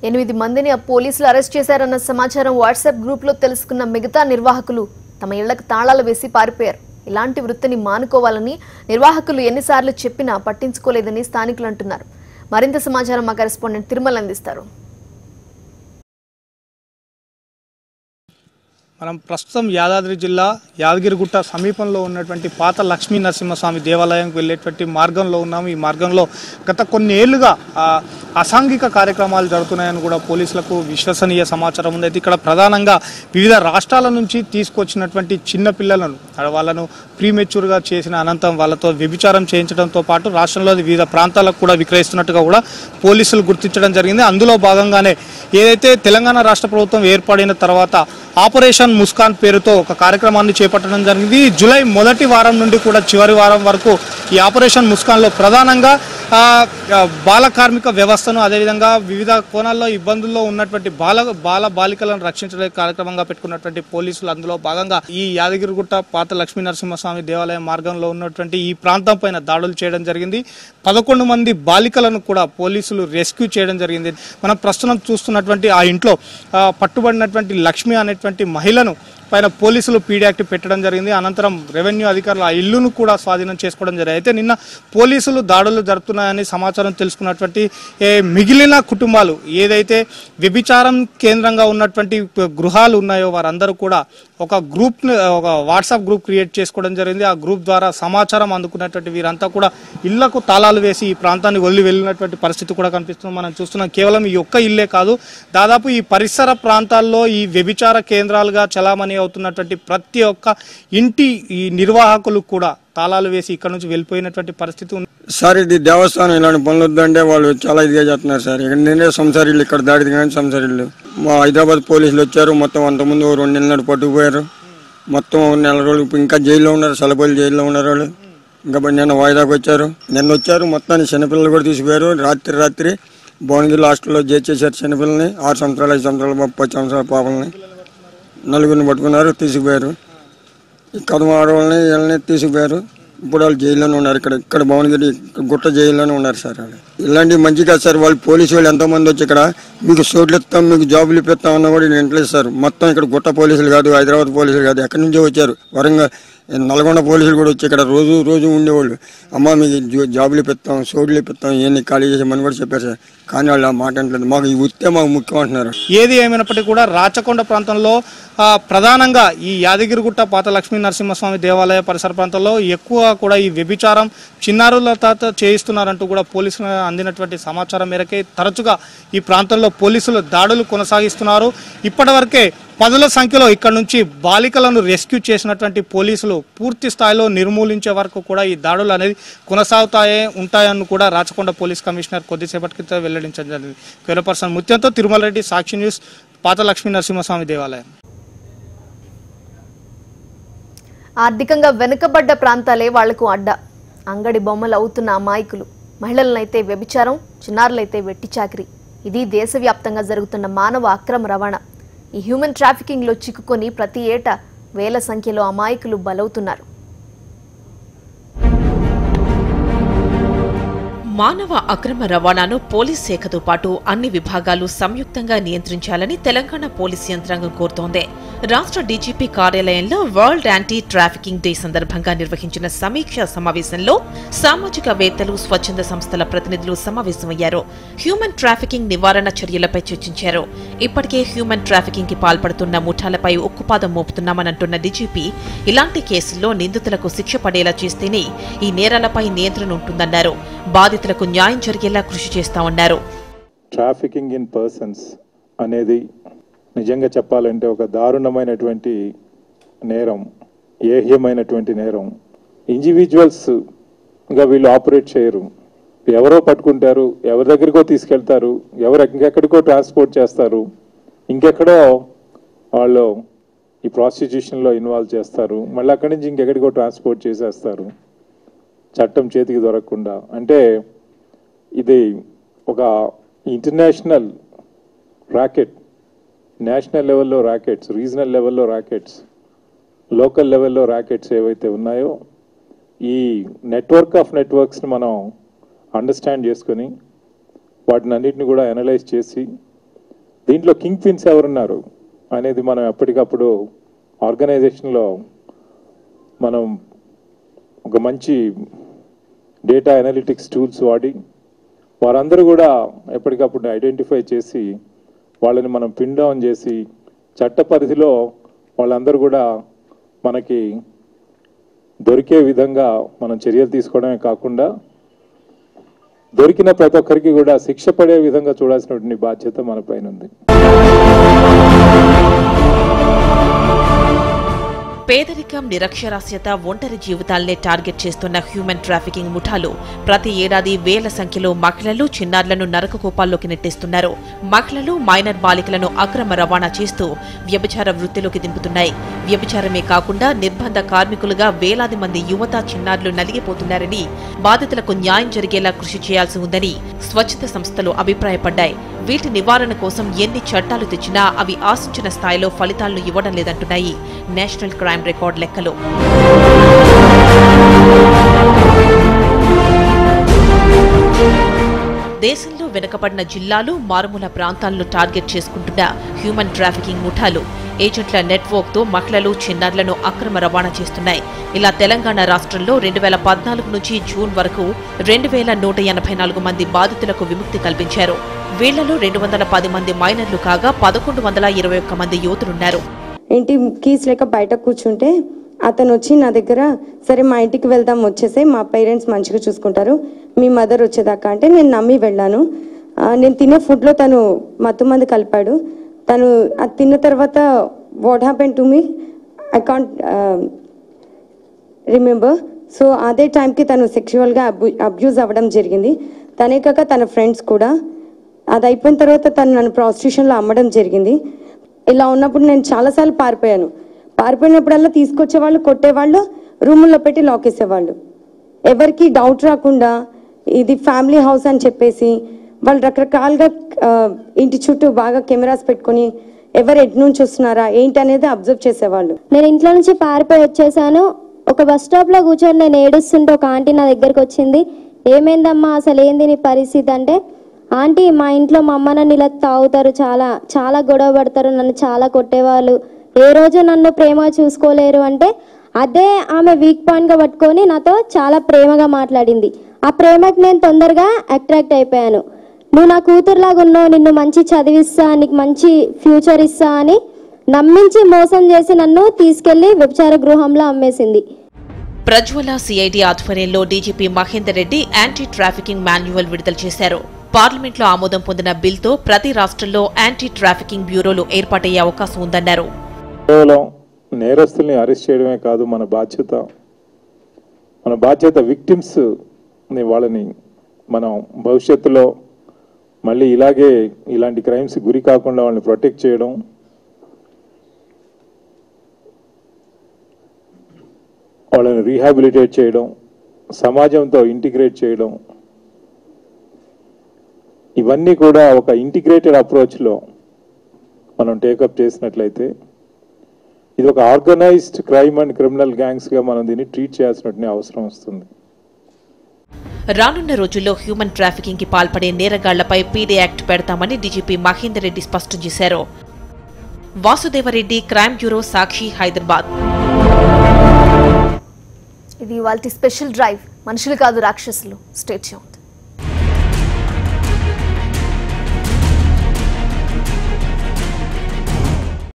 8 మందిని పోలీసులు అరెస్ట్ చేశారన్న సమాచారం వాట్సాప్ గ్రూప్ లో తెలుసుకున్న మిగతా నిర్వాహకులు తమ ఇళ్లకు తాళాలు వేసి పారిపోయారు. ఇలాంటి వృత్తిని మానుకోవాలని నిర్వాహకులు ఎన్నిసార్లు చెప్పినా పట్టించుకోలేదని స్థానికులు అంటున్నారు. మరింత సమాచారం మా కరెస్పాండెంట్ తిరుమల అందిస్తారు. మనం ప్రస్తుతం యాదాద్రి జిల్లా యాదగిరిగుట్ట సమీపంలో ఉన్నటువంటి పాత లక్ష్మీ నరసింహస్వామి దేవాలయంకు వెళ్ళేటువంటి మార్గంలో ఉన్నాము. ఈ మార్గంలో గత కొన్ని ఏళ్లుగా అసాంఘిక కార్యక్రమాలు జరుగుతున్నాయని కూడా పోలీసులకు విశ్వసనీయ సమాచారం ఉంది. అయితే ఇక్కడ ప్రధానంగా వివిధ రాష్ట్రాల నుంచి తీసుకొచ్చినటువంటి చిన్న పిల్లలను వాళ్ళను ప్రీమెచ్యూర్గా చేసిన అనంతరం వాళ్ళతో వ్యభిచారం చేయించడంతో పాటు రాష్ట్రంలోని వివిధ ప్రాంతాలకు కూడా విక్రయిస్తున్నట్టుగా కూడా పోలీసులు గుర్తించడం జరిగింది. అందులో భాగంగానే ఏదైతే తెలంగాణ రాష్ట్ర ప్రభుత్వం ఏర్పడిన తర్వాత ఆపరేషన్ ముస్కాన్ పేరుతో ఒక కార్యక్రమాన్ని చేపట్టడం జరిగింది. జూలై మొదటి వారం నుండి కూడా చివరి వారం వరకు ఈ ఆపరేషన్ ముస్కాన్లో ప్రధానంగా బాల కార్మిక వ్యవస్థను అదేవిధంగా వివిధ కోణాల్లో ఇబ్బందుల్లో ఉన్నటువంటి బాలికలను రక్షించడానికి కార్యక్రమంగా పెట్టుకున్నటువంటి పోలీసులు అందులో భాగంగా ఈ యాదగిరిగుట్ట పాత లక్ష్మీ నరసింహస్వామి దేవాలయం మార్గంలో ఉన్నటువంటి ఈ ప్రాంతం పైన దాడులు చేయడం జరిగింది. 11 మంది బాలికలను కూడా పోలీసులు రెస్క్యూ చేయడం జరిగింది. మనం ప్రస్తుతం చూస్తున్నటువంటి ఆ ఇంట్లో పట్టుబడినటువంటి లక్ష్మి అనేటువంటి మహిళను పైన పోలీసులు పీడీ యాక్ట్ పెట్టడం జరిగింది. అనంతరం రెవెన్యూ అధికారులు ఆ ఇల్లును కూడా స్వాధీనం చేసుకోవడం జరిగింది. అయితే నిన్న పోలీసులు దాడులు జరుపుతున్నాయని సమాచారం తెలుసుకున్నటువంటి మిగిలిన కుటుంబాలు ఏదైతే వ్యభిచారం కేంద్రంగా ఉన్నటువంటి గృహాలు ఉన్నాయో వారందరూ కూడా ఒక వాట్సాప్ గ్రూప్ క్రియేట్ చేసుకోవడం జరిగింది. ఆ గ్రూప్ ద్వారా సమాచారం అందుకున్నటువంటి వీరంతా కూడా ఇళ్లకు తాళాలు వేసి ఈ ప్రాంతాన్ని వదిలి వెళ్ళినటువంటి పరిస్థితి కూడా కనిపిస్తుంది. మనం చూస్తున్నాం కేవలం ఈ ఒక్క ఇల్లే కాదు, దాదాపు ఈ పరిసర ప్రాంతాల్లో ఈ వ్యభిచార కేంద్రాలుగా చలామణి అవుతున్నటువంటి ప్రతి ఒక్క ఇంటి ఈ నిర్వాహకులు కూడా తాళాలు వేసి ఇక్కడ నుంచి వెళ్ళిపోయినటువంటి పరిస్థితి ఉంది. సార్ ఇది దేవస్థానం ఇలాంటి పనులు వద్దంటే వాళ్ళు చాలా ఇదిగా చేస్తున్నారు సార్. ఇక్కడ నిన్నే సంసారిల్లు ఇక్కడ దాడిది కానీ సంసారిల్లు మా హైదరాబాద్ పోలీసులు వచ్చారు. మొత్తం అంతకుముందు 2 నెలలు పట్టుకుపోయారు. మొత్తం 1 నెల రోజులు ఇంకా జైల్లో ఉన్నారు. సలపల్లి జైల్లో ఉన్నారు వాళ్ళు. ఇంకా నిన్న వాయిదాకు వచ్చారు. నిన్న వచ్చారు. మొత్తాన్ని చిన్నపిల్లలు కూడా తీసుకుపోయారు. రాత్రి భువనగిరి హాస్టల్లో చేసేసారు చిన్నపిల్లల్ని. 6 సంవత్సరాలు 5 సంవత్సరాలు 10 సంవత్సరాల పాపల్ని 4 పట్టుకున్నారు, తీసుకుపోయారు. ఈ కదమ ఆడవాళ్ళని వీళ్ళని తీసుకుపోయారు. ఇప్పుడు వాళ్ళు జైల్లోనే ఉన్నారు. ఇక్కడ భువనగిరి గుట్ట జైల్లోనే ఉన్నారు సార్. వాళ్ళు ఇలాంటివి మంచిగా సార్. వాళ్ళు పోలీసు వాళ్ళు ఎంతోమంది వచ్చి ఇక్కడ మీకు సోట్లు ఇస్తాం, మీకు జాబులు ఇప్పిస్తాం అన్నా కూడా ఇంట్లేదు సార్. మొత్తం ఇక్కడ గుట్ట పోలీసులు కాదు, హైదరాబాద్ పోలీసులు కాదు, ఎక్కడి నుంచో వచ్చారు. వరంగల్ నల్గొండ పోలీసులు కూడా వచ్చి ఇక్కడ రోజు ఉండేవాళ్ళు. అమ్మ మీకు జాబులు ఇప్పిస్తాం, సోట్లు ఇప్పిస్తాం, ఇవన్నీ ఖాళీ చేసామని కూడా చెప్పారు సార్. కానీ వాళ్ళు ఆ మాట అంటలేదు. మాకు ఈ వృత్తే మాకు ముఖ్యం అంటున్నారు. ఏది ఏమైనప్పటికీ కూడా రాచకొండ ప్రాంతంలో ప్రధానంగా ఈ యాదగిరిగుట్ట పాత లక్ష్మీ నరసింహస్వామి దేవాలయ పరిసర ప్రాంతాల్లో ఎక్కువ కూడా ఈ వ్యభిచారం చిన్నారుల తాత చేయిస్తున్నారంటూ కూడా పోలీసులు అందినటువంటి సమాచారం మేరకే తరచుగా ఈ ప్రాంతంలో పోలీసులు దాడులు కొనసాగిస్తున్నారు. ఇప్పటివరకే 10ల సంఖ్యలో ఇక్కడ నుంచి బాలికలను రెస్క్యూ చేసినటువంటి పోలీసులు పూర్తి స్థాయిలో నిర్మూలించే వరకు కూడా ఈ దాడులు అనేది ఉంటాయని కూడా రాచకొండ పోలీస్ కమిషనర్ కొద్దిసేపటి క్రితం వెల్లడించడం జరిగింది. కెమెరా ముత్యంతో తిరుమల రెడ్డి, సాక్షి న్యూస్, పాత లక్ష్మీ నరసింహస్వామి దేవాలయం. ఆర్థికంగా వెనుకబడ్డ ప్రాంతాలే వాళ్లకు అడ్డ. అంగడి బొమ్మలు అవుతున్న అమాయకులు, మహిళలనైతే వ్యభిచారం, చిన్నారులైతే వెట్టి చాకిరి. ఇది దేశవ్యాప్తంగా జరుగుతున్న మానవ అక్రమ రవాణా. ఈ హ్యూమన్ ట్రాఫికింగ్ లో చిక్కుకొని ప్రతి ఏటా వేల సంఖ్యలో అమాయకులు బలవుతున్నారు. మానవ అక్రమ రవాణాను పోలీస్ శాఖతో పాటు అన్ని విభాగాలు సంయుక్తంగా నియంత్రించాలని తెలంగాణ పోలీస్ యంత్రాంగం కోరుతోంది. రాష్ట్ర డీజీపీ కార్యాలయంలో వరల్డ్ యాంటీ ట్రాఫికింగ్ డే సందర్భంగా నిర్వహించిన సమీక్షా సమావేశంలో సామాజికవేత్తలు, స్వచ్ఛంద సంస్థల ప్రతినిధులు సమావేశమయ్యారు. హ్యూమన్ ట్రాఫికింగ్ నివారణ చర్యలపై చర్చించారు. ఇప్పటికే హ్యూమన్ ట్రాఫికింగ్ కి పాల్పడుతున్న ముఠాలపై ఉక్కుపాదం మోపుతున్నామనంటున్న డీజీపీ ఇలాంటి కేసుల్లో నిందితులకు శిక్ష పడేలా చేస్తేనే ఈ నేరాలపై నియంత్రణ ఉంటుందన్నారు. బాధితులకు న్యాయం జరిగేలా కృషి చేస్తామన్నారు. ట్రాఫికింగ్ ఇన్ పర్సన్స్ అనేది నిజంగా చెప్పాలంటే ఒక దారుణమైనటువంటి నేరం, ఏహ్యమైనటువంటి నేరం. ఇండివిజువల్స్గా వీళ్ళు ఆపరేట్ చేయరు. ఎవరో పట్టుకుంటారు, ఎవరి దగ్గరికో తీసుకెళ్తారు, ఇంకెక్కడికో ట్రాన్స్పోర్ట్ చేస్తారు, ఇంకెక్కడో వాళ్ళు ఈ ప్రాస్టిట్యూషన్లో ఇన్వాల్వ్ చేస్తారు, మళ్ళీ అక్కడి నుంచి ఇంకెక్కడికో ట్రాన్స్పోర్ట్ చేసేస్తారు చట్టం చేతికి దొరకకుండా. అంటే ఇది ఒక ఇంటర్నేషనల్ ర్యాకెట్, నేషనల్ లెవెల్లో ర్యాకెట్స్, రీజనల్ లెవెల్లో ర్యాకెట్స్, లోకల్ లెవెల్లో ర్యాకెట్స్ ఏవైతే ఉన్నాయో ఈ నెట్వర్క్ ఆఫ్ నెట్వర్క్స్ని మనం అండర్స్టాండ్ చేసుకొని వాటిని అన్నిటిని కూడా అనలైజ్ చేసి దీంట్లో కింగ్ పిన్స్ ఎవరున్నారు అనేది మనం ఎప్పటికప్పుడు ఆర్గనైజేషన్లో మనం ఒక మంచి డేటా అనలిటిక్స్ టూల్స్ వాడి వారందరూ కూడా ఎప్పటికప్పుడు ఐడెంటిఫై చేసి వాళ్ళని మనం పిన్ డౌన్ చేసి చట్ట పరిధిలో వాళ్ళందరూ కూడా మనకి దొరికే విధంగా మనం చర్యలు తీసుకోవడమే కాకుండా దొరికిన ప్రతి ఒక్కరికి కూడా శిక్ష పడే విధంగా చూడాల్సినటువంటి బాధ్యత మన పైన ఉంది. పేదరికం, నిరక్షరాస్యత, ఒంటరి జీవితాలనే టార్గెట్ చేస్తున్న హ్యూమన్ ట్రాఫికింగ్ ముఠాలు ప్రతి ఏడాది వేల సంఖ్యలో మహిళలు, చిన్నారులను నరకకూపాల్లోకి నెట్టేస్తున్నారు. మహిళలు, మైనర్ బాలికలను అక్రమ రవాణా చేస్తూ వ్యభిచార వృత్తిలోకి దింపుతున్నాయి. వ్యభిచారమే కాకుండా నిర్బంధ కార్మికులుగా వేలాది మంది యువత, చిన్నారులు నలిగిపోతున్నారని, బాధితులకు న్యాయం జరిగేలా కృషి చేయాల్సి ఉందని స్వచ్ఛత సంస్థలు అభిప్రాయపడ్డాయి. వీటి నివారణ కోసం ఎన్ని చట్టాలు తెచ్చినా అవి ఆశించిన స్థాయిలో ఫలితాలను ఇవ్వడం లేదంటున్నాయి నేషనల్ క్రైమ్ రికార్డ్ లెక్కలు. దేశంలో వెనుకబడిన జిల్లాలు, మారుమూల ప్రాంతాలను టార్గెట్ చేసుకుంటున్న హ్యూమన్ ట్రాఫికింగ్ ముఠాలు ఏజెంట్ల నెట్వర్క్ తో మహిళలు, చిన్నారులను అక్రమ రవాణా చేస్తున్నాయి. ఇలా తెలంగాణ రాష్ట్రంలో 2014 నుంచి జూన్ వరకు 2184 మంది బాధితులకు విముక్తి కల్పించారు. వీళ్లలో 210 మంది మైనర్లు కాగా 1121 మంది యువతులున్నారు. ఇంటి కీస్ లేక బయట కూర్చుంటే అతను వచ్చి నా దగ్గర, సరే మా ఇంటికి వెళ్దాం, వచ్చేసే, మా పేరెంట్స్ మంచిగా చూసుకుంటారు, మీ మదర్ వచ్చేదాకా అంటే నేను నమ్మి వెళ్ళాను. నేను తినే ఫుడ్లో తను మత్తుమంది కలిపాడు. తను అది తిన్న తర్వాత what happen to me I can't remember. So అదే టైంకి తను సెక్షువల్గా అబ్యూజ్ అవ్వడం జరిగింది. తనే కాక తన ఫ్రెండ్స్ కూడా. అది అయిపోయిన తర్వాత తను నన్ను ప్రాస్టిట్యూషన్లో అమ్మడం జరిగింది. ఇలా ఉన్నప్పుడు నేను చాలాసార్లు పారిపోయాను. పారిపోయినప్పుడల్లా తీసుకొచ్చేవాళ్ళు, కొట్టేవాళ్ళు, రూముల్లో పెట్టి లాక్ వేసేవాళ్ళు. ఎవరికి డౌట్ రాకుండా ఇది ఫ్యామిలీ హౌస్ అని చెప్పేసి వాళ్ళు రకరకాలుగా ఇంటి చుట్టూ బాగా కెమెరాస్ పెట్టుకొని ఎవరు ఎటు నుంచి వస్తున్నారా ఏంటి అనేది అబ్జర్వ్ చేసేవాళ్ళు. నేను ఇంట్లో నుంచి పారిపోయి వచ్చేసాను. ఒక బస్ స్టాప్లో కూర్చొని నేను ఏడుస్తుంటే ఒక ఆంటీ నా దగ్గరికి వచ్చింది. ఏమైందమ్మా, అసలు ఏంది నీ పరిస్థితి అంటే, ఆంటీ మా ఇంట్లో మా అమ్మ నన్ను ఇలా తాగుతారు, చాలా చాలా గొడవ పడతారు, నన్ను చాలా కొట్టేవాళ్ళు, ఏ రోజు నన్ను ప్రేమగా చూసుకోలేరు అంటే, అదే ఆమె వీక్ పాయింట్గా పట్టుకొని నాతో చాలా ప్రేమగా మాట్లాడింది. ఆ ప్రేమకి నేను తొందరగా అట్రాక్ట్ అయిపోయాను. నువ్వు నా కూతురులాగా ఉన్నావు, నిన్ను మంచి చదివిస్తా, నీకు మంచి ఫ్యూచర్ ఇస్తా అని నమ్మించి మోసం చేసి నన్ను తీసుకెళ్లి వ్యభిచార గృహంలో అమ్మేసింది. ప్రజ్వల సిఐడి ఆధ్వర్యంలో DGP Mahender Reddy anti trafficking manual విడుదల చేశారు. పార్లమెంట్లో ఆమోదం పొందిన బిల్తో ప్రతి రాష్ట్రంలో యాంటీ ట్రాఫికింగ్ బ్యూరోలు ఏర్పాటయ్యే అవకాశం ఉందన్నారు. కేవలం నేరస్తుల్ని అరెస్ట్ చేయడమే కాదు మన బాధ్యత విక్టిమ్స్ వాళ్ళని మనం భవిష్యత్తులో మళ్ళీ ఇలాంటి క్రైమ్స్ గురి కాకుండా వాళ్ళని ప్రొటెక్ట్ చేయడం, వాళ్ళని రీహాబిలిటేట్ చేయడం, సమాజంతో ఇంటిగ్రేట్ చేయడం, ఇవన్నీ కూడా ఒక ఇంటిగ్రేటెడ్ అప్రోచ్లో మనం టేకప్ చేసినట్లయితే ఇది ఒక ఆర్గనైజ్డ్ క్రైమ్ అండ్ క్రిమినల్ గ్యాంగ్స్గా మనం దీన్ని ట్రీట్ చేయాల్సిన అవసరం వస్తుంది. రానున్న రోజుల్లో హ్యూమన్ ట్రాఫికింగ్ కి పాల్పడే నేరగాళ్లపై పీడీ యాక్ట్ పెడతామని డీజీపీ మహేందర్ రెడ్డి స్పష్టం చేశారు. వాసుదేవరెడ్డి, క్రైమ్ బ్యూరో, సాక్షి, హైదరాబాద్. ఇది ఇవాల్టి స్పెషల్ డ్రైవ్. మనుషులు కాదు రాక్షసులు. Stay tuned.